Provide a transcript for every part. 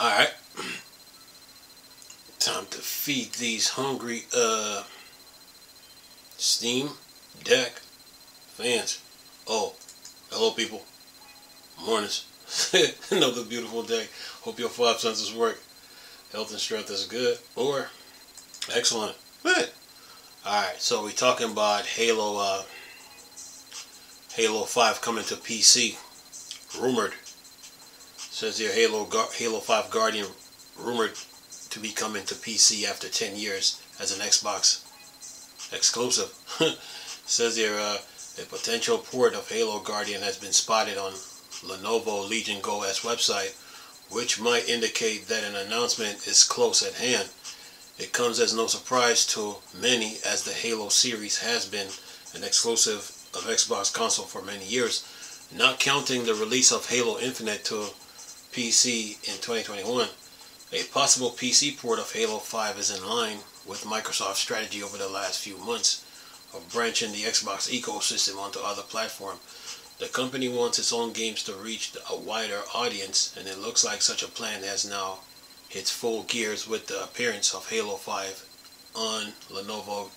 Alright. Time to feed these hungry Steam Deck fans. Oh, hello people. Mornings. Another beautiful day. Hope your five senses work. Health and strength is good or excellent. Good. Alright, so we're talking about Halo 5 coming to PC. Rumored. Says here Halo 5 Guardian rumored to be coming to PC after 10 years as an Xbox exclusive. Says here a potential port of Halo Guardian has been spotted on Lenovo Legion Go S website, which might indicate that an announcement is close at hand. It comes as no surprise to many, as the Halo series has been an exclusive of Xbox console for many years, not counting the release of Halo Infinite to PC in 2021. A possible PC port of Halo 5 is in line with Microsoft's strategy over the last few months of branching the Xbox ecosystem onto other platforms. The company wants its own games to reach a wider audience, and it looks like such a plan has now hit full gears with the appearance of Halo 5 on Lenovo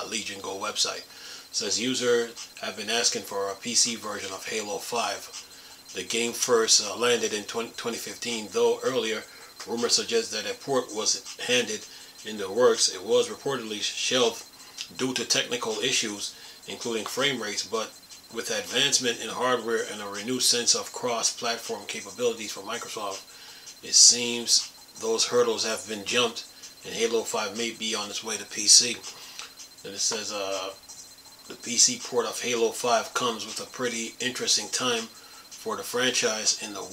Legion Go website. Says users have been asking for a PC version of Halo 5. The game first landed in 2015, though earlier rumors suggest that a port was handed in the works. It was reportedly shelved due to technical issues, including frame rates, but with advancement in hardware and a renewed sense of cross-platform capabilities for Microsoft, it seems those hurdles have been jumped and Halo 5 may be on its way to PC. Then it says the PC port of Halo 5 comes with a pretty interesting time for the franchise in the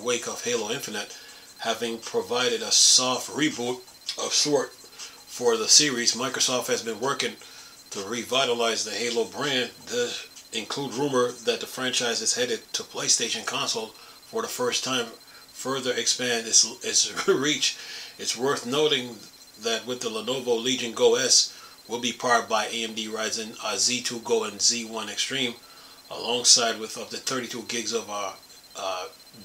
wake of Halo Infinite, having provided a soft reboot of sort for the series. Microsoft has been working to revitalize the Halo brand. This include rumor that the franchise is headed to PlayStation console for the first time, further expand its reach. It's worth noting that with the Lenovo Legion Go S will be powered by AMD Ryzen Z2 Go and Z1 Extreme, alongside with up to 32 gigs of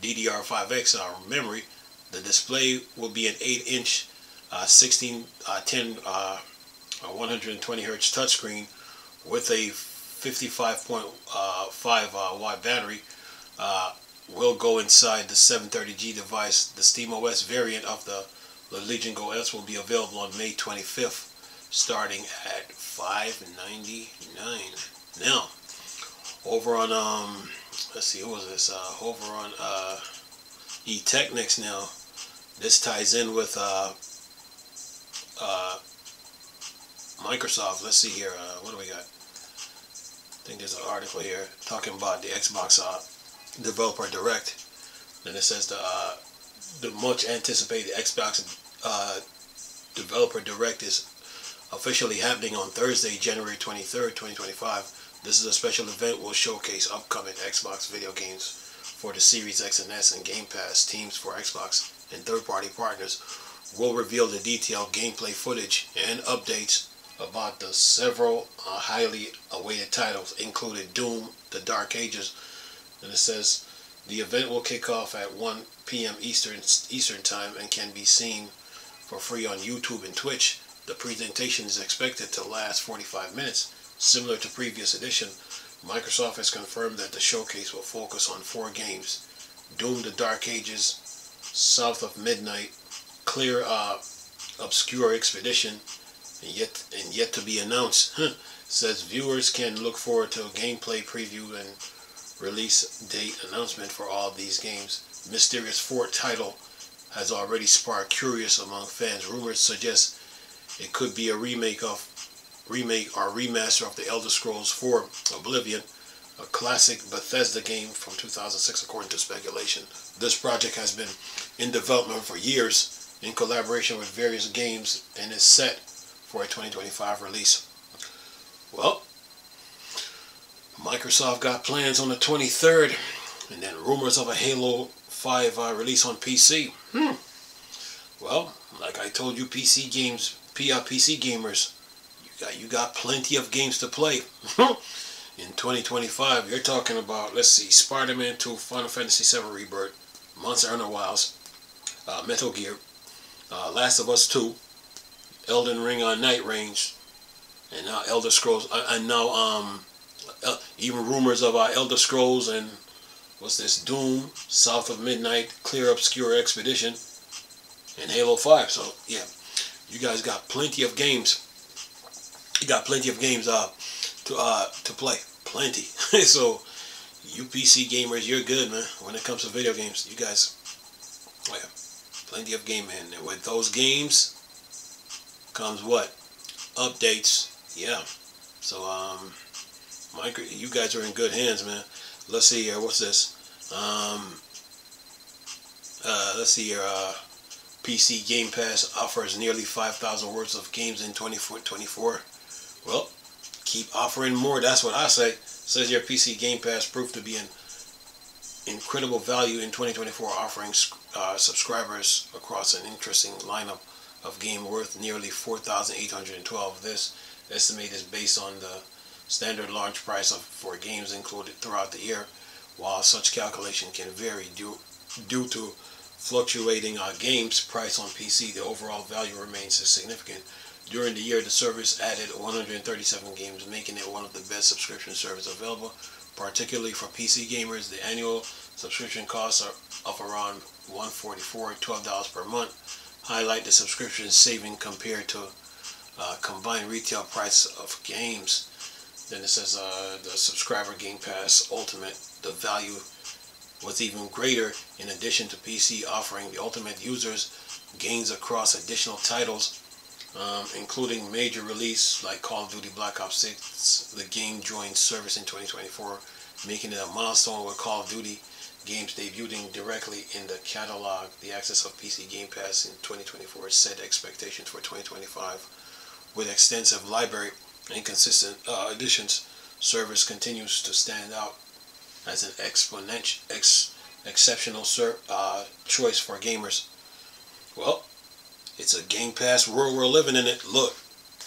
DDR5X memory. The display will be an 8-inch 1610 120 Hz touchscreen with a 55.5 watt battery. Will go inside the 730G device. The SteamOS variant of the Legion Go S will be available on May 25th, starting at $599. Now, over on let's see, who was this? Over on eTechnics now. This ties in with Microsoft. Let's see here. What do we got? I think there's an article here talking about the Xbox Developer Direct. Then it says the much anticipated Xbox Developer Direct is officially happening on Thursday, January 23rd, 2025. This is a special event will showcase upcoming Xbox video games for the Series X and S and Game Pass. Teams for Xbox and third-party partners will reveal the detailed gameplay footage and updates about the several highly awaited titles, including Doom, The Dark Ages. And it says the event will kick off at 1 p.m. Eastern Time and can be seen for free on YouTube and Twitch. The presentation is expected to last 45 minutes. Similar to previous edition, Microsoft has confirmed that the showcase will focus on 4 games: Doom, The Dark Ages, South of Midnight, Clear Obscure Expedition, and yet to be announced. Says viewers can look forward to a gameplay preview and release date announcement for all these games. Mysterious fourth title has already sparked curious among fans. Rumors suggest it could be a remake or remaster of the Elder Scrolls 4 Oblivion, a classic Bethesda game from 2006 according to speculation. This project has been in development for years in collaboration with various games and is set for a 2025 release. Well, Microsoft got plans on the 23rd, and then rumors of a Halo 5 release on PC. Well, like I told you, PC gamers, you got plenty of games to play. In 2025, you're talking about, let's see, Spider-Man 2, Final Fantasy VII Rebirth, Monster Hunter Wilds, Metal Gear, Last of Us 2, Elden Ring on Night Range, and now Elder Scrolls, and now even rumors of Elder Scrolls and what's this, Doom, South of Midnight, Clear Obscure Expedition, and Halo 5. So yeah, you guys got plenty of games. You got plenty of games to play, plenty. So you PC gamers, you're good, man. When it comes to video games, you guys, oh yeah, plenty of game, man. And with those games comes what? Updates. Yeah. So you guys are in good hands, man. Let's see here. What's this? Let's see here. PC Game Pass offers nearly 5,000 worth of games in 2024. Well, keep offering more. That's what I say. Says your PC Game Pass proved to be an incredible value in 2024, offering subscribers across an interesting lineup of game worth nearly 4,812. This estimate is based on the standard launch price for games included throughout the year. While such calculation can vary due to fluctuating games price on PC, the overall value remains significant. During the year, the service added 137 games, making it one of the best subscription services available, particularly for PC gamers. The annual subscription costs are of around $144, $12 per month, highlight the subscription saving compared to combined retail price of games. Then it says the subscriber Game Pass Ultimate, the value was even greater. In addition to PC offering, the Ultimate users gains across additional titles, including major release like Call of Duty Black Ops 6. The game joined service in 2024, making it a milestone with Call of Duty games debuting directly in the catalog. The access of PC Game Pass in 2024 set expectations for 2025. With extensive library and consistent additions, service continues to stand out as an exceptional choice for gamers. Well, it's a Game Pass world we're living in it. Look,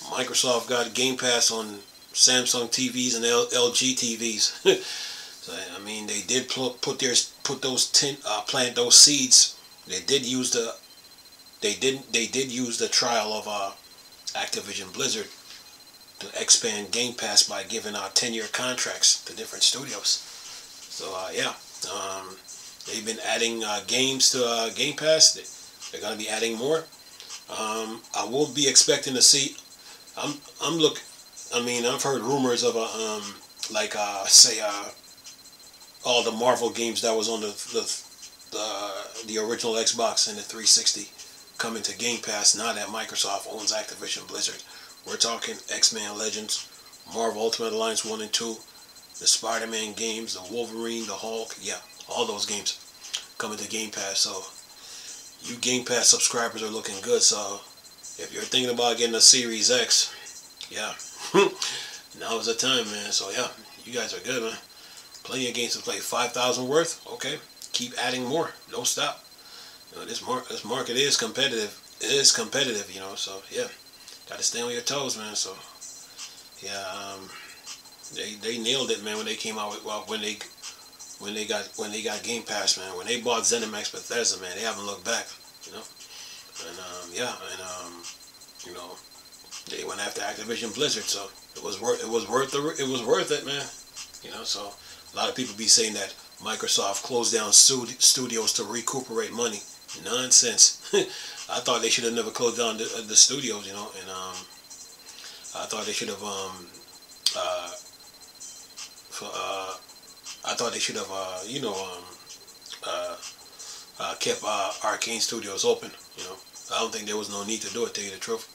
Microsoft got Game Pass on Samsung TVs and LG TVs. So, I mean, they did plant those seeds. They did use the trial of Activision Blizzard to expand Game Pass by giving out 10-year contracts to different studios. So yeah, they've been adding games to Game Pass. They're gonna be adding more. I will be expecting to see. I've heard rumors of all the Marvel games that was on the original Xbox and the 360 coming to Game Pass now that Microsoft owns Activision Blizzard. We're talking X-Men Legends, Marvel Ultimate Alliance 1 and 2, the Spider-Man games, the Wolverine, the Hulk, yeah, all those games coming to Game Pass. So you Game Pass subscribers are looking good. So if you're thinking about getting a Series X, yeah, now is the time, man. So yeah, you guys are good, man. Plenty of games to play. 5,000 worth, okay. Keep adding more. Don't stop. You know, this market is competitive. It is competitive, you know. So yeah, gotta stay on your toes, man. So yeah, they nailed it, man, when they came out with when they got Game Pass, man. When they bought ZeniMax Bethesda, man, they haven't looked back, you know. And you know, they went after Activision Blizzard, so it was worth it, man. You know, so a lot of people be saying that Microsoft closed down studios to recuperate money. Nonsense. I thought they should have never closed down the studios, you know, and I thought they should have kept Arcane Studios open, you know. I don't think there was no need to do it, to tell you the truth.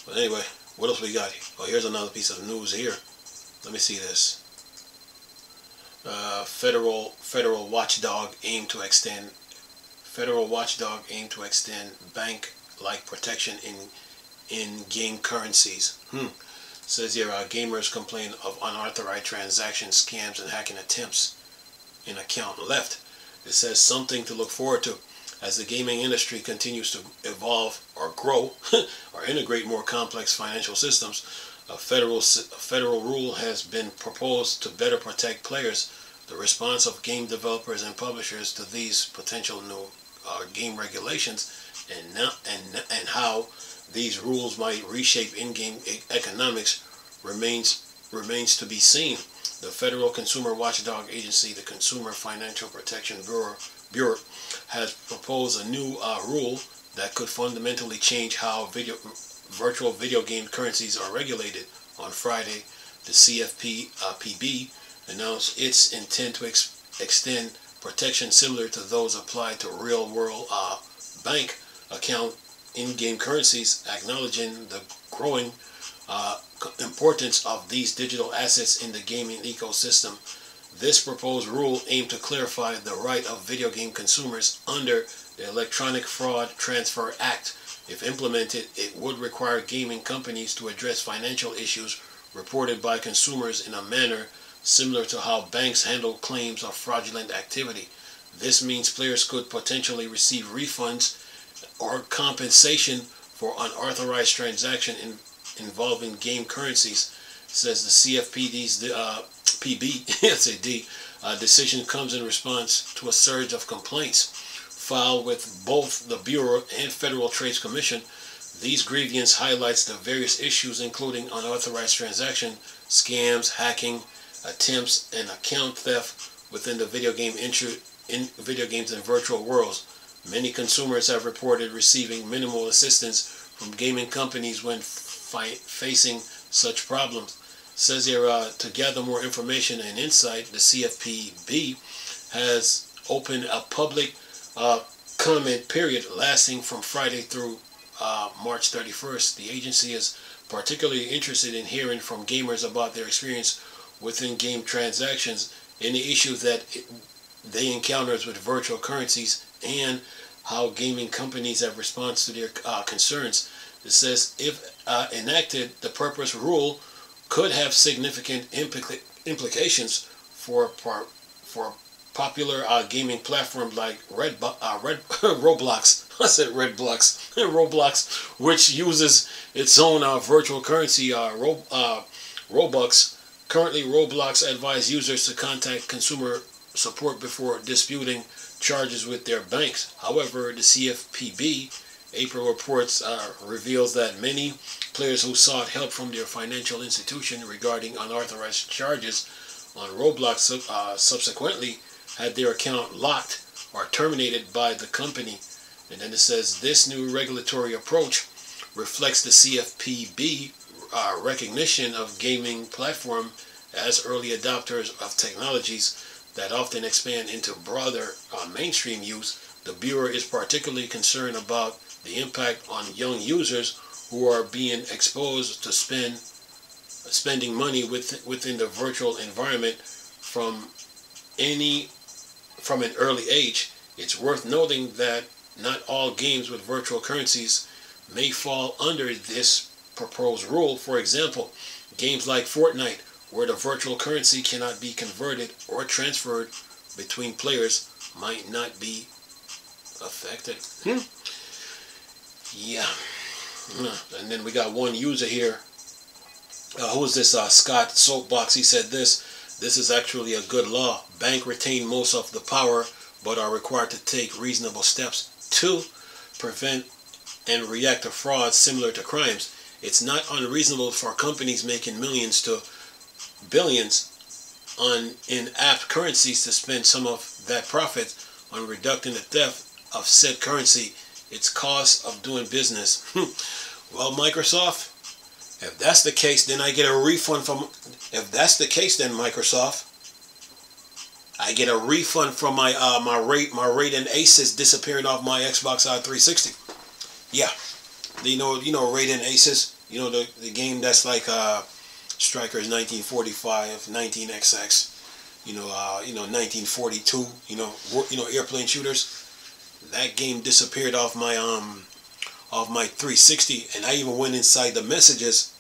But anyway, what else we got here? Oh, here's another piece of news here. Let me see this. Federal watchdog aim to extend bank-like protection in game currencies. Says here, gamers complain of unauthorized transaction scams and hacking attempts in account left. It says something to look forward to as the gaming industry continues to evolve or grow or integrate more complex financial systems. A federal rule has been proposed to better protect players. The response of game developers and publishers to these potential new game regulations, and how these rules might reshape in-game economics remains to be seen. The Federal Consumer Watchdog Agency, the Consumer Financial Protection Bureau has proposed a new rule that could fundamentally change how virtual video game currencies are regulated. On Friday, the CFPB announced its intent to extend protection similar to those applied to real-world bank account in-game currencies, acknowledging the growing importance of these digital assets in the gaming ecosystem. This proposed rule aimed to clarify the right of video game consumers under the Electronic Fraud Transfer Act. If implemented, it would require gaming companies to address financial issues reported by consumers in a manner similar to how banks handle claims of fraudulent activity. This means players could potentially receive refunds or compensation for unauthorized transaction involving game currencies, says the CFPD's decision comes in response to a surge of complaints filed with both the Bureau and Federal Trade Commission. These grievances highlights the various issues including unauthorized transaction, scams, hacking, attempts, and account theft within the video games and virtual worlds. Many consumers have reported receiving minimal assistance from gaming companies when facing such problems. It says here, to gather more information and insight, the CFPB has opened a public comment period lasting from Friday through March 31st. The agency is particularly interested in hearing from gamers about their experience within game transactions, any issues that they encounter with virtual currencies, and how gaming companies have responded to their concerns. It says, if enacted, the proposed rule could have significant implications for popular gaming platforms like Roblox. I said Redblocks. Roblox, which uses its own virtual currency, Robux. Currently, Roblox advises users to contact consumer support before disputing charges with their banks. However, the CFPB April reports reveals that many players who sought help from their financial institution regarding unauthorized charges on Roblox subsequently had their account locked or terminated by the company. And then it says this new regulatory approach reflects the CFPB recognition of gaming platform as early adopters of technologies that often expand into broader mainstream use. The Bureau is particularly concerned about the impact on young users who are being exposed to spending money within the virtual environment from an early age. It's worth noting that not all games with virtual currencies may fall under this proposed rule. For example, games like Fortnite, where the virtual currency cannot be converted or transferred between players, might not be affected. Yeah. And then we got one user here. Who is this? Scott Soapbox. He said this is actually a good law. Banks retain most of the power, but are required to take reasonable steps to prevent and react to fraud similar to crimes. It's not unreasonable for companies making millions to billions on in-app currencies to spend some of that profit on reducing the theft of said currency, its cost of doing business. Well, Microsoft, if that's the case, then I get a refund from. If that's the case, then Microsoft, I get a refund from my my Raiden Aces disappearing off my Xbox 360. Yeah, you know Raiden Aces. You know the game that's like Strikers 1945, 19XX. You know 1942. You know airplane shooters. That game disappeared off my 360, and I even went inside the messages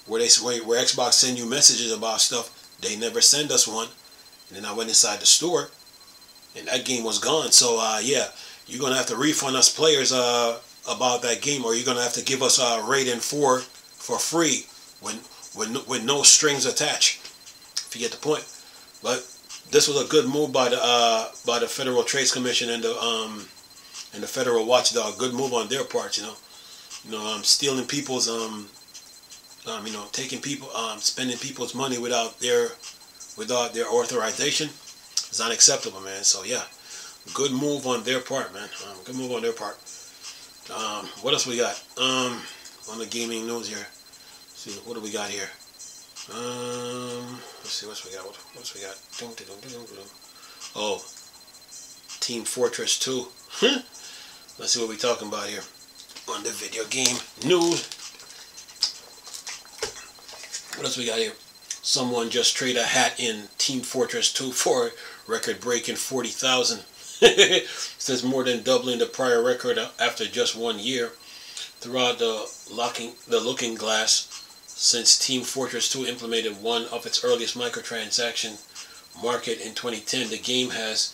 where Xbox send you messages about stuff. They never send us one. And then I went inside the store, and that game was gone. So yeah, you're gonna have to refund us players about that game, or you're gonna have to give us Raiden 4 for free with no strings attached. If you get the point. But this was a good move by the Federal Trade Commission and the and the federal watchdog. Good move on their part, stealing people's taking people spending people's money without their authorization is unacceptable, man. So yeah, good move on their part, man. Good move on their part. What else we got on the gaming news here? Let's see, what do we got here? Let's see, what's we got? What's we got? Oh, Team Fortress 2. Let's see what we're talking about here on the video game news. What else we got here? Someone just traded a hat in Team Fortress 2 for record-breaking 40,000. Says more than doubling the prior record after just 1 year. Throughout the Looking Glass, since Team Fortress 2 implemented one of its earliest microtransaction market in 2010, the game has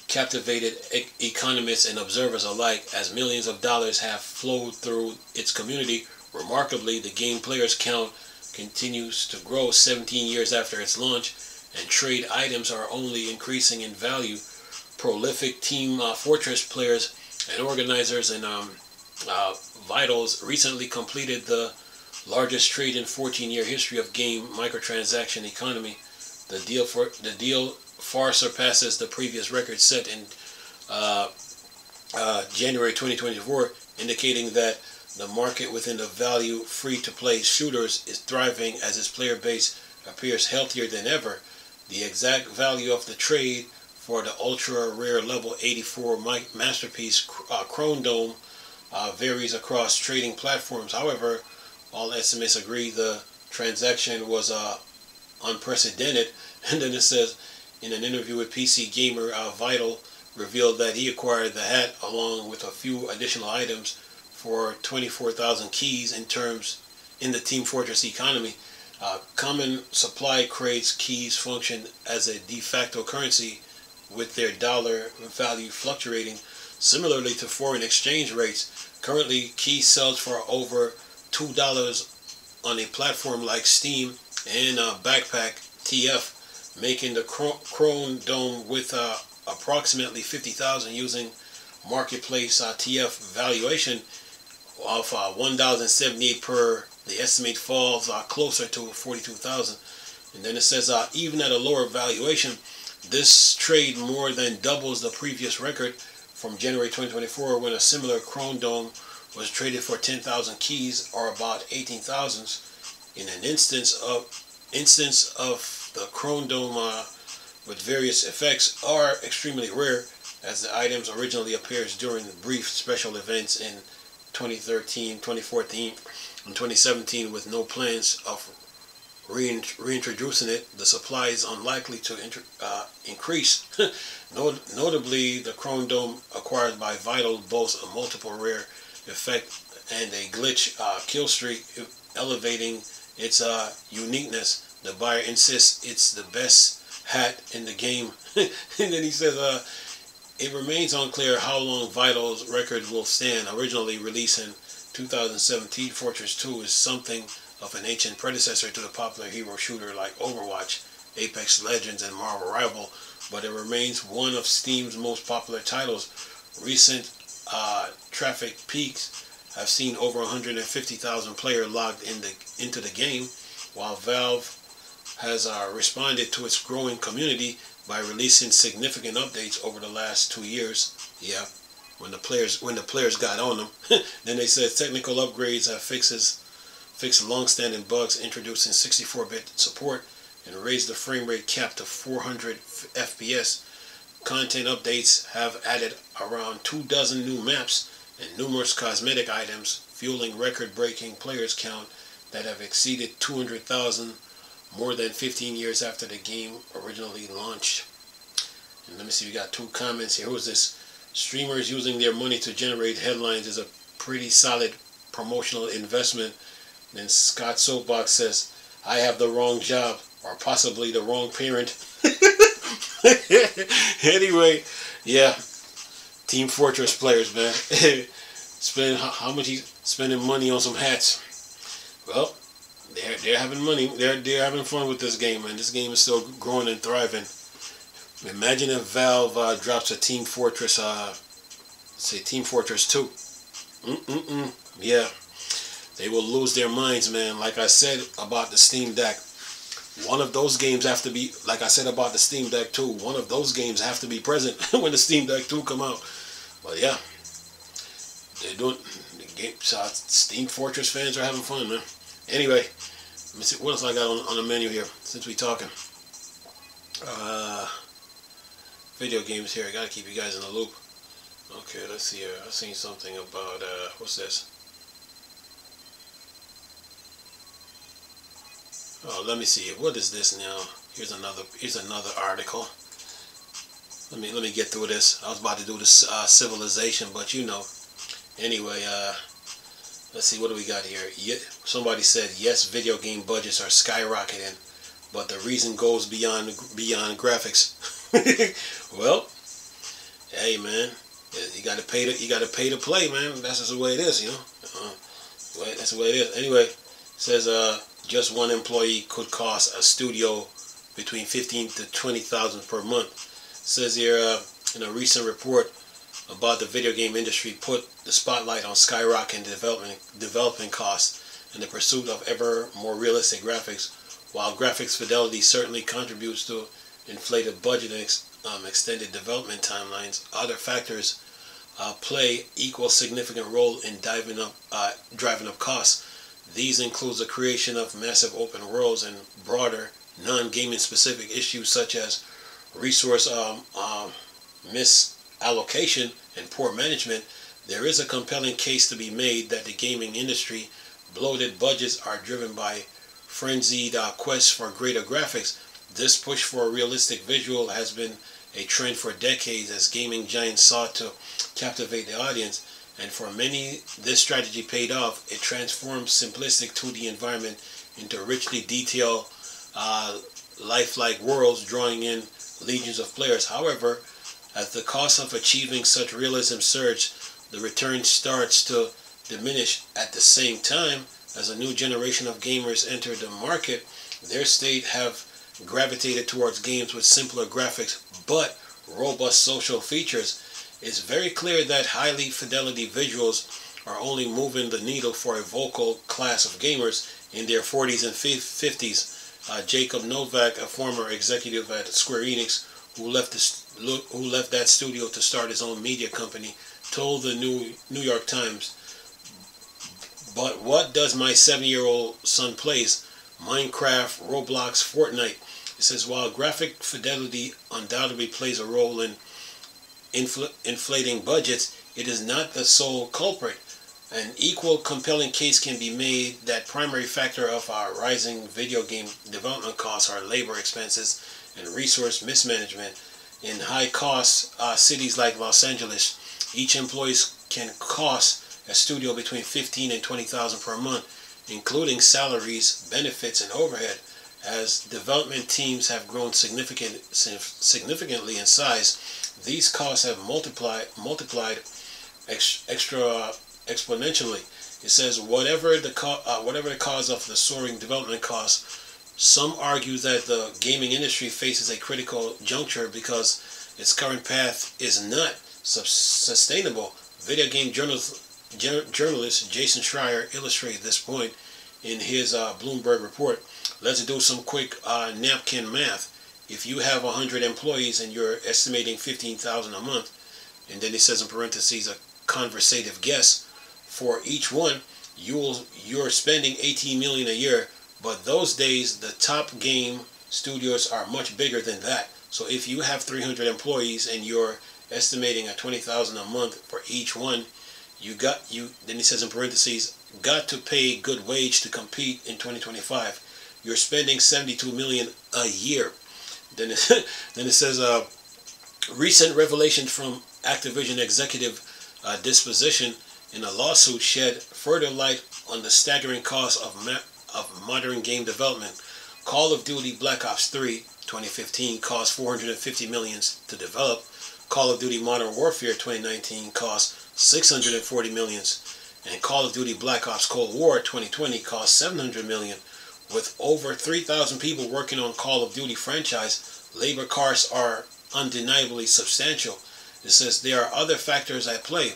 captivated economists and observers alike as millions of dollars have flowed through its community. Remarkably, the game players count continues to grow 17 years after its launch, and trade items are only increasing in value. Prolific Team Fortress players and organizers and Vitals recently completed the largest trade in 14-year history of game microtransaction economy. The deal far surpasses the previous record set in January 2024, indicating that the market within the value free-to-play shooters is thriving as its player base appears healthier than ever. The exact value of the trade for the ultra-rare level 84 masterpiece Chrome Dome varies across trading platforms. However, all estimates agree the transaction was unprecedented. And then it says, in an interview with PC Gamer, Vital revealed that he acquired the hat along with a few additional items for 24,000 keys in the Team Fortress economy. Common supply crates keys function as a de facto currency, with their dollar value fluctuating similarly to foreign exchange rates. Currently, keys sells for over $2 on a platform like Steam and Backpack TF, making the Chrome Dome with approximately 50,000 using marketplace TF valuation of $1,078 per. The estimate falls closer to 42,000. And then it says even at a lower valuation, this trade more than doubles the previous record from January 2024, when a similar Chrome Dome was traded for 10,000 keys, or about 18,000. In an instance of the Chrome Dome with various effects are extremely rare, as the items originally appears during the brief special events in 2013, 2014, and 2017, with no plans of reintroducing it. The supply is unlikely to increase. Notably, the Chrome Dome acquired by Vital boasts a multiple rare effect and a glitch kill streak, elevating its uniqueness. The buyer insists it's the best hat in the game. And then he says, it remains unclear how long Vital's record will stand. Originally released in 2017, Fortress 2 is something of an ancient predecessor to the popular hero shooter like Overwatch, Apex Legends, and Marvel Rival, but it remains one of Steam's most popular titles. Recent traffic peaks have seen over 150,000 players logged into the game, while Valve has responded to its growing community by releasing significant updates over the last 2 years. Yeah, when the players got on them. Then they said technical upgrades have fixed long-standing bugs, introducing 64-bit support and raised the frame rate cap to 400 FPS. Content updates have added around 24 new maps and numerous cosmetic items, fueling record-breaking players count that have exceeded 200,000 more than 15 years after the game originally launched. And let me see, we got 2 comments here. Who's this? Streamers using their money to generate headlines is a pretty solid promotional investment. Then Scott Soapbox says, I have the wrong job, or possibly the wrong parent. Anyway, yeah, Team Fortress players, man. How much he's spending money on some hats? Well, they're having money. They're having fun with this game, man. This game is still growing and thriving. Imagine if Valve drops a Team Fortress Say Team Fortress 2. Yeah, they will lose their minds, man. Like I said about the Steam Deck, one of those games have to be, like I said about the Steam Deck 2, one of those games have to be present when the Steam Deck 2 come out. But yeah, they're doing the game. Steam Fortress fans are having fun, man. Anyway, let me see what else I got on the menu here since we talking. Video games here. I gotta keep you guys in the loop. Okay, let's see here. I seen something about what's this? Oh, let me see. What is this now? Here's another article. Let me get through this. I was about to do this Civilization, but you know. Anyway, let's see, what do we got here? Somebody said yes, video game budgets are skyrocketing, but the reason goes beyond graphics. Well, hey man, you gotta pay to play, man. That's just the way it is, you know. That's the way it is. Anyway, it says just one employee could cost a studio between 15 to 20,000 per month. It says here in a recent report about the video game industry put the spotlight on skyrocketing development costs in the pursuit of ever more realistic graphics. While graphics fidelity certainly contributes to inflated budget and extended development timelines, other factors play equal significant role in driving up costs. These include the creation of massive open worlds and broader non-gaming specific issues such as resource misallocation and poor management. There is a compelling case to be made that the gaming industry bloated budgets are driven by frenzied quests for greater graphics. This push for a realistic visual has been a trend for decades as gaming giants sought to captivate the audience, and for many this strategy paid off. It transformed simplistic 2D environment into richly detailed lifelike worlds, drawing in legions of players. However, as the cost of achieving such realism surged, the return starts to diminish. At the same time, as a new generation of gamers enter the market, their state have gravitated towards games with simpler graphics but robust social features. It's very clear that highly fidelity visuals are only moving the needle for a vocal class of gamers in their 40s and 50s. Jacob Novak, a former executive at Square Enix who left that studio to start his own media company, told the New York Times, "But what does my 7-year-old son plays? Minecraft, Roblox, Fortnite." It says, while graphic fidelity undoubtedly plays a role in inflating budgets, it is not the sole culprit. An equal compelling case can be made that primary factor of our rising video game development costs are labor expenses and resource mismanagement. In high-cost cities like Los Angeles, each employee can cost a studio between 15 and 20,000 per month, including salaries, benefits, and overhead. As development teams have grown significantly in size, these costs have multiplied exponentially. It says whatever the cause of the soaring development costs, some argue that the gaming industry faces a critical juncture because its current path is not sustainable. Video game journalist Jason Schreier illustrated this point in his Bloomberg report. Let's do some quick napkin math. If you have 100 employees and you're estimating 15,000 a month, and then it says in parentheses a conversative guess, for each one you're spending 18 million a year. But those days the top game studios are much bigger than that. So if you have 300 employees and you're estimating at 20,000 a month for each one, then it says in parentheses, got to pay good wage to compete in 2025. You're spending 72 million a year. Then it says recent revelation from Activision executive disposition in a lawsuit shed further light on the staggering cost of modern game development. Call of Duty Black Ops 3 2015 cost $450 million to develop. Call of Duty Modern Warfare 2019 cost $640 million, and Call of Duty Black Ops Cold War 2020 cost $700 million. With over 3,000 people working on Call of Duty franchise, labor costs are undeniably substantial. It says there are other factors at play.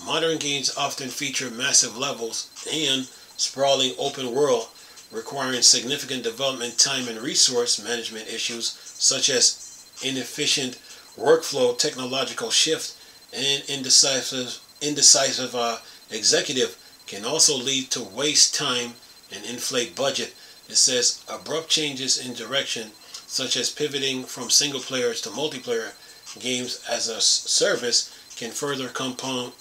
Modern games often feature massive levels and sprawling open world, requiring significant development time and resource management issues such as inefficient workflow, technological shift, and indecisive executive can also lead to waste time and inflate budget. It says abrupt changes in direction, such as pivoting from single players to multiplayer games as a service, can further compound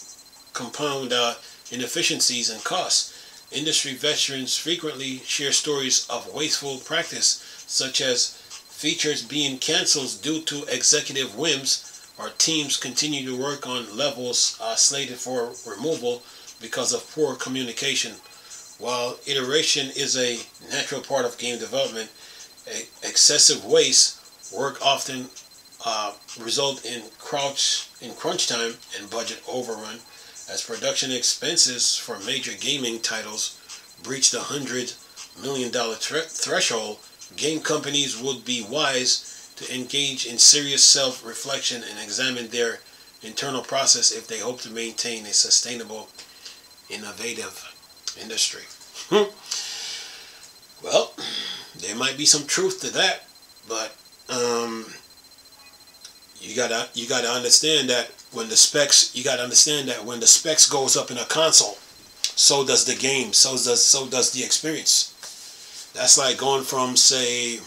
inefficiencies and costs. Industry veterans frequently share stories of wasteful practice, such as features being cancelled due to executive whims, or teams continue to work on levels slated for removal because of poor communication. While iteration is a natural part of game development, excessive waste work often result in crunch time and budget overrun. As production expenses for major gaming titles breach the $100 million threshold, game companies would be wise to engage in serious self-reflection and examine their internal process if they hope to maintain a sustainable, innovative industry. Well, there might be some truth to that, but you gotta understand that when the specs goes up in a console, so does the game, so does the experience. That's like going from the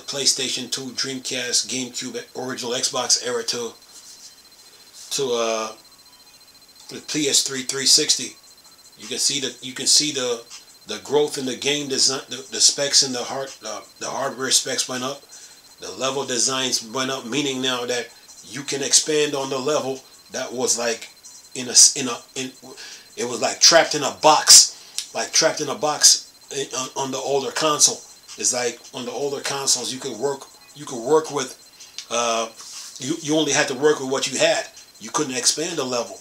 PlayStation 2, Dreamcast, GameCube, original Xbox era to the PS3 360. You can see the growth in the game design. The specs in the hardware specs went up. The level designs went up, meaning now that you can expand on the level that was like it was like trapped in a box, on the older console. It's like on the older consoles you could work with you only had to work with what you had. You couldn't expand the level.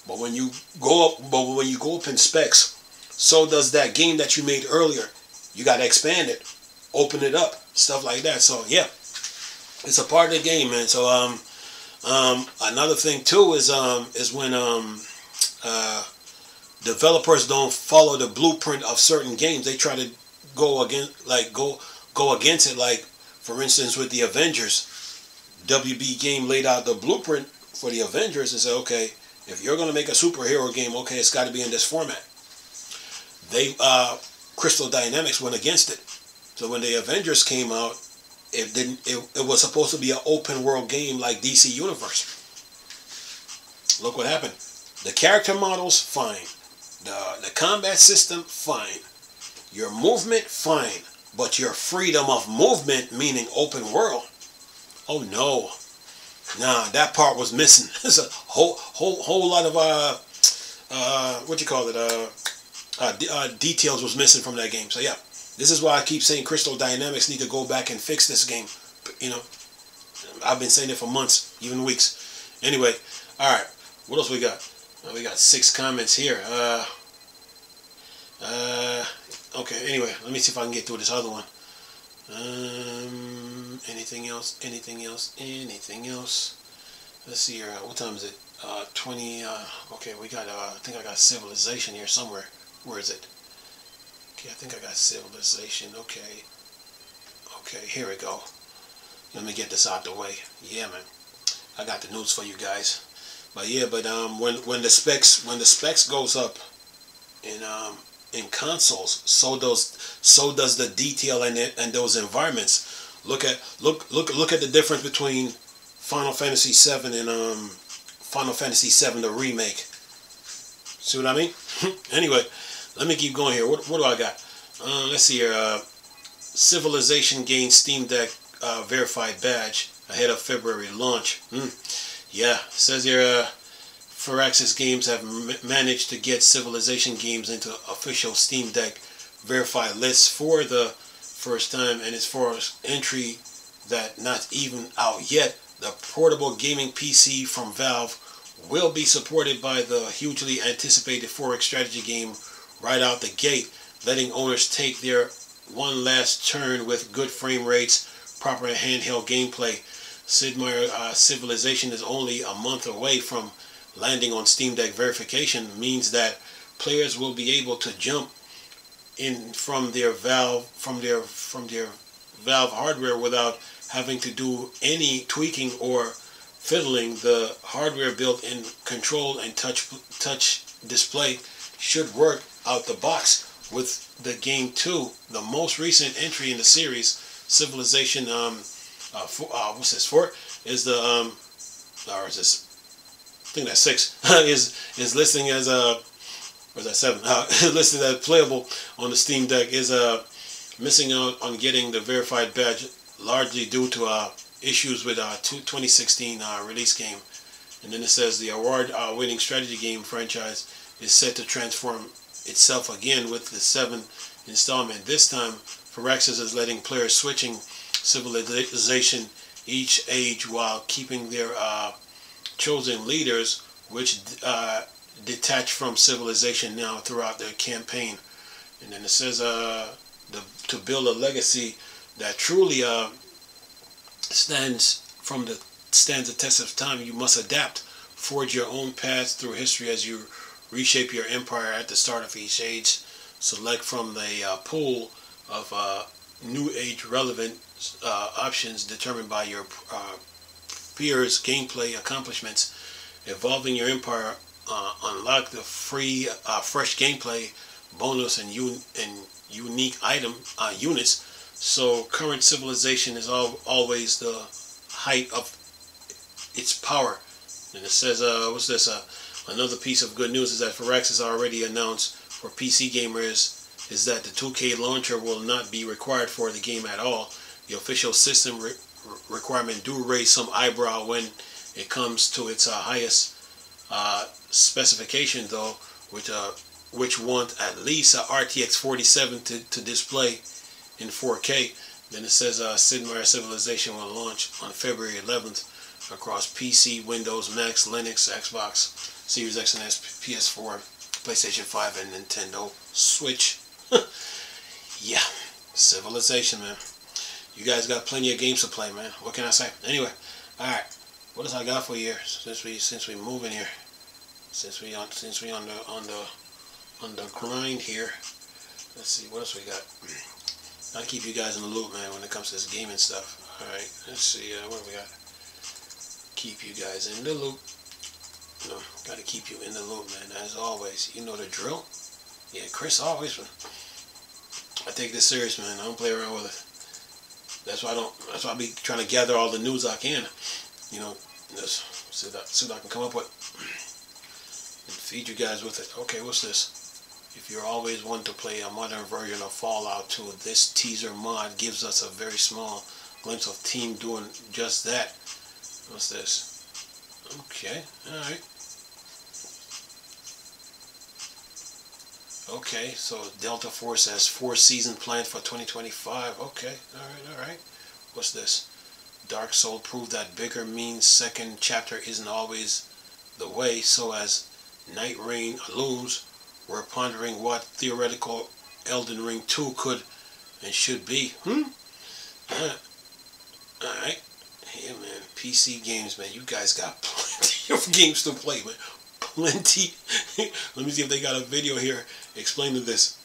But when you go up in specs, so does that game that you made earlier. You got to expand it, open it up, stuff like that. So yeah, it's a part of the game, man. So another thing too is when developers don't follow the blueprint of certain games. They try to go against it. Like for instance, with the Avengers, WB game laid out the blueprint for the Avengers and said, okay, if you're going to make a superhero game, okay, it's got to be in this format. Crystal Dynamics went against it. So when the Avengers came out, it was supposed to be an open world game like DC Universe. Look what happened. The character models, fine. The combat system, fine. Your movement, fine. But your freedom of movement, meaning open world, oh no. Nah, that part was missing. There's a whole lot of details was missing from that game. So yeah, this is why I keep saying Crystal Dynamics need to go back and fix this game. You know, I've been saying it for months, even weeks. Anyway, all right. What else we got? We got 6 comments here. Okay. Anyway, let me see if I can get through this other one. Anything else? Let's see here. What time is it? 20. Okay, we got. I think I got Civilization here somewhere. Where is it? Okay, I think I got Civilization. Okay, here we go. Let me get this out the way. Yeah, man. I got the news for you guys. But yeah, when the specs goes up in consoles, so does the detail and those environments. Look at the difference between Final Fantasy VII and Final Fantasy VII the remake. See what I mean? Anyway, let me keep going here. What do I got? Let's see here. Civilization gained Steam Deck verified badge ahead of February launch. Yeah, it says here Firaxis Games have managed to get Civilization games into official Steam Deck verified lists for the first time, and as far as entry that not even out yet, the portable gaming PC from Valve will be supported by the hugely anticipated 4X strategy game right out the gate, letting owners take their one last turn with good frame rates, proper handheld gameplay. Sid Meier Civilization is only a month away from landing on Steam Deck. Verification means that players will be able to jump in from their Valve hardware without having to do any tweaking or fiddling. The hardware built-in control and touch display should work out the box with the game too. The most recent entry in the series, Civilization what's this, 4 is the or is this, I think that's 6 is listing as or is that 7 listed as playable on the Steam Deck, is missing out on getting the verified badge, largely due to issues with 2016 release game. And then it says the award-winning strategy game franchise is set to transform itself again with the 7th installment. This time, Firaxis is letting players switching civilization each age while keeping their chosen leaders, which detach from civilization now throughout their campaign. And then it says to build a legacy that truly stands the test of time, you must adapt, forge your own path through history as you reshape your empire. At the start of each age, select from the pool of new age relevant options determined by your peers' gameplay accomplishments. Evolving your empire, unlock the free fresh gameplay bonus and unique item units. So current civilization is always the height of its power. And it says, what's this? Another piece of good news is that Firaxis already announced for PC gamers is that the 2K launcher will not be required for the game at all. The official system requirement do raise some eyebrow when it comes to its highest specification, though, which want at least a RTX 47 to display in 4K. Then it says Sid Meier Civilization will launch on February 11th across PC, Windows, Mac, Linux, Xbox Series X and S, PS4, PlayStation 5, and Nintendo Switch. Yeah, Civilization, man. You guys got plenty of games to play, man. What can I say? Anyway, all right. What else I got for you here? Since we moving here, since we on the grind here. Let's see what else we got. I'll keep you guys in the loop, man, when it comes to this gaming stuff. All right. Let's see what we got. Keep you guys in the loop. No, gotta keep you in the loop, man. As always, you know the drill. Yeah, Chris always. I take this serious, man. I don't play around with it. That's why I be trying to gather all the news I can. You know, just so that I can come up with and feed you guys with it. Okay, what's this? If you're always wanting to play a modern version of Fallout 2, this teaser mod gives us a very small glimpse of team doing just that. What's this? Okay, alright. Okay, so Delta Force has 4-season planned for 2025. Okay, alright. What's this? Dark Soul proved that bigger means second chapter isn't always the way, so as Night Rain looms, we're pondering what theoretical Elden Ring 2 could and should be. Alright. Yeah, man. PC games, man. You guys got plenty of games to play, man. Plenty. Let me see if they got a video here explaining this.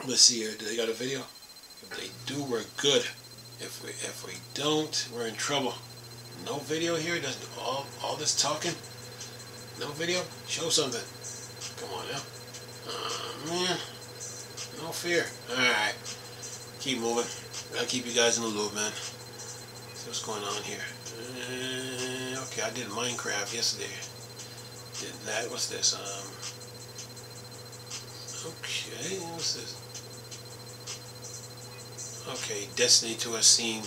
Let's see here. Do they got a video? If they do, we're good. If we don't, we're in trouble. No video here? Doesn't all this talking? No video? Show something. Come on now. Man. No fear. Alright. Keep moving. Gotta keep you guys in the loop, man. See what's going on here. Okay, I did Minecraft yesterday. Did that. What's this? Okay, what's this? Okay, Destiny 2 has seen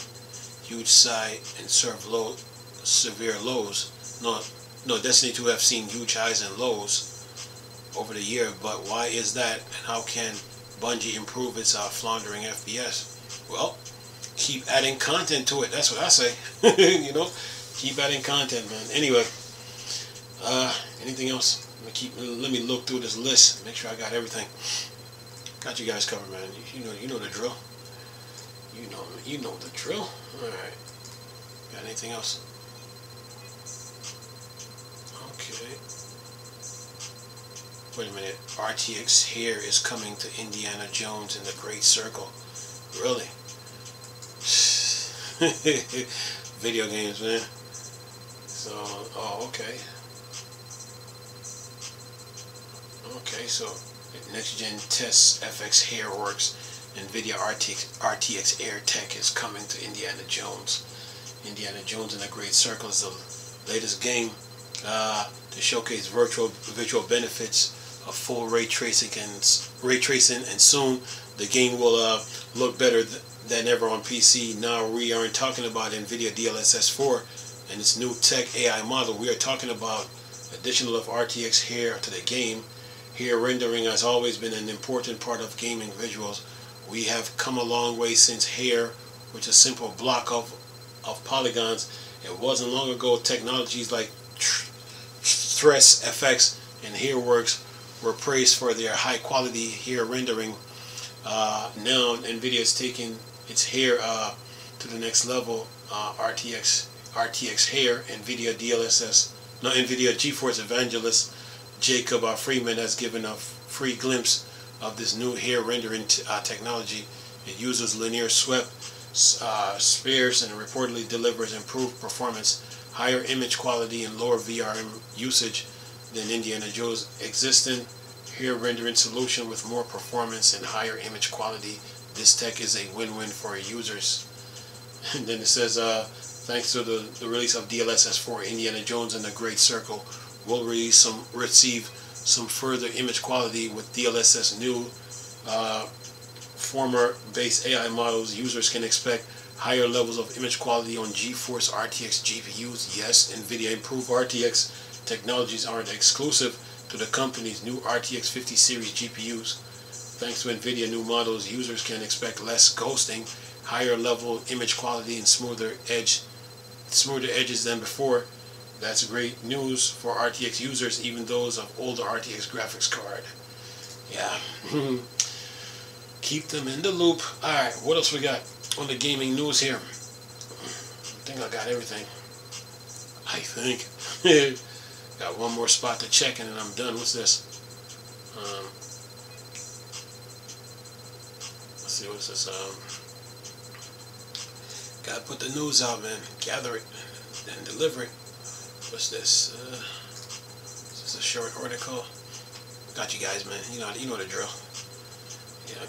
huge sigh and severe lows. No, Destiny 2 have seen huge highs and lows over the year, but why is that, and how can Bungie improve its floundering FPS? Well, keep adding content to it. That's what I say. You know, keep adding content, man. Anyway, anything else? Let me look through this list. Make sure I got everything. Got you guys covered, man. You know the drill. You know the drill. Alright. Got anything else? Okay. Wait a minute. RTX here is coming to Indiana Jones in the Great Circle. Really? Video games, man. So, oh, okay. Okay, so next gen tests FX Hairworks NVIDIA RTX Air Tech is coming to Indiana Jones. Indiana Jones in the Great Circle is the latest game to showcase visual benefits of full ray tracing, and soon the game will look better than ever on PC. Now we aren't talking about NVIDIA DLSS 4 and its new tech AI model. We are talking about additional of RTX Hair to the game. Hair rendering has always been an important part of gaming visuals. We have come a long way since Hair, which is a simple block of polygons. It wasn't long ago technologies like Stress FX and Hairworks were praised for their high quality hair rendering. Now NVIDIA is taking its hair to the next level. RTX Hair, NVIDIA GeForce evangelist Jacob Freeman has given a free glimpse of this new hair rendering technology. It uses linear swept spares and reportedly delivers improved performance, higher image quality, and lower VRM usage than Indiana Jones' existing hair rendering solution with more performance and higher image quality. This tech is a win-win for users. And then it says, thanks to the release of DLSS 4, Indiana Jones and the Great Circle will receive some further image quality with DLSS new former base AI models. Users can expect higher levels of image quality on GeForce RTX GPUs. Yes, NVIDIA improved RTX technologies aren't exclusive to the company's new RTX 50 series GPUs. Thanks to NVIDIA new models, users can expect less ghosting, higher level image quality, and smoother edges than before. That's great news for RTX users, even those of older RTX graphics card. Yeah. Keep them in the loop. Alright, what else we got on the gaming news here? I think I got everything. I think. Got one more spot to check in and I'm done. What's this? Let's see, what's this? Gotta put the news out, man. Gather it and deliver it. What's this? This is a short article. Got you guys, man. You know the drill. Yeah, I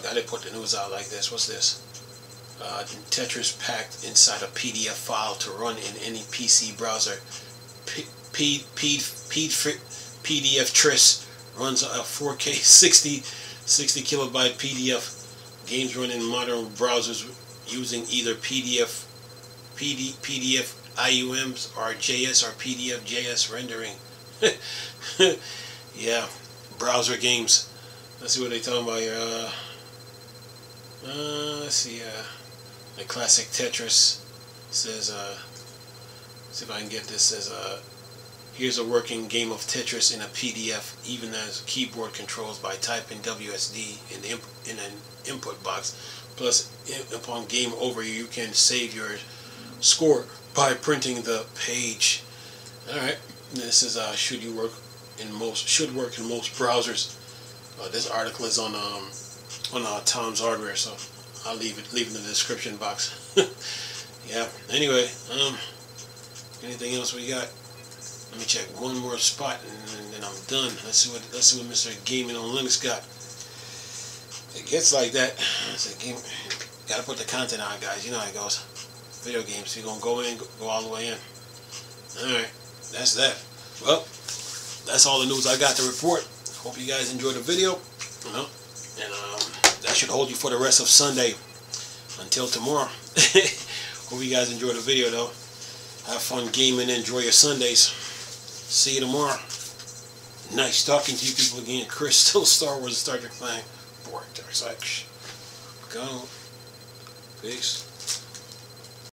gotta put the news out like this. What's this? Tetris packed inside a PDF file to run in any PC browser. PDF Tris runs a 4K 60 kilobyte PDF. Games run in modern browsers using either PDF IUMs or JS or PDF JS rendering. Yeah, browser games. Let's see what they talking about here. Let's see. The classic Tetris says. See if I can get this. Says. Here's a working game of Tetris in a PDF, even as keyboard controls by typing WSD in an input box. Plus, upon game over, you can save your score by printing the page. All right, this is should work in most browsers. This article is on Tom's Hardware, so I'll leave it in the description box. Yeah. Anyway, anything else we got? Let me check one more spot and then I'm done. Let's see what Mr. Gaming on Linux got. It gets like that. Gotta put the content on, guys. You know how it goes. Video games. You're gonna go in, go all the way in. Alright, that's that. Well, that's all the news I got to report. Hope you guys enjoyed the video. And that should hold you for the rest of Sunday until tomorrow. Hope you guys enjoyed the video though. Have fun gaming and enjoy your Sundays. See you tomorrow. Nice talking to you people again. Chris, still Star Wars and Star Trek fan. Boring Dark Side. Go. Peace.